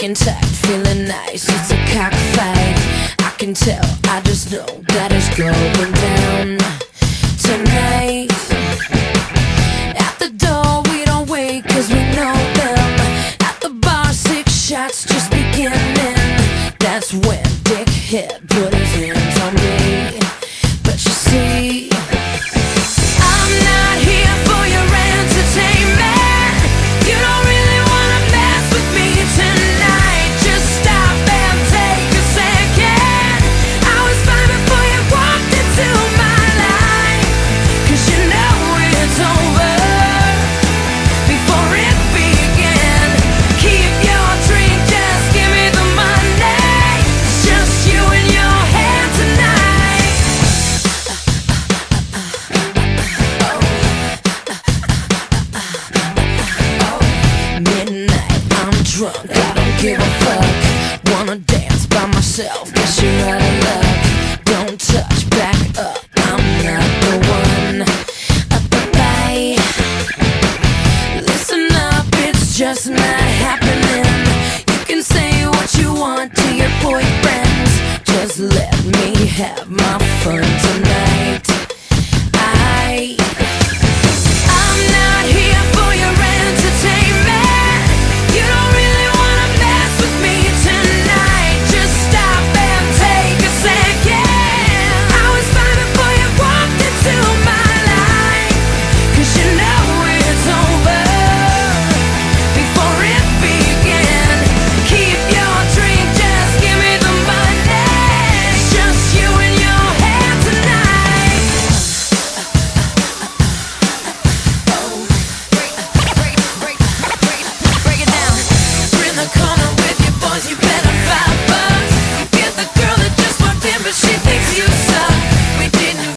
Looking tight, feeling nice, it's a cockfight. I can tell, I just know that it's going down tonight. At the door we don't wait cause we know them. At the bar 6 shots just beginning. That's when Dickhead put his hands on me. But you see, I'm not here for your entertainment. You don't really wanna mess with me tonight. Just stop and take a second. I was fine before you walked into my life. Cause you know it's over before it began. Keep your drink, just give me the money. It's just you and your head tonight. Midnight, I'm drunk, I don't give a fuck. Wanna dance by myself, guess you're right.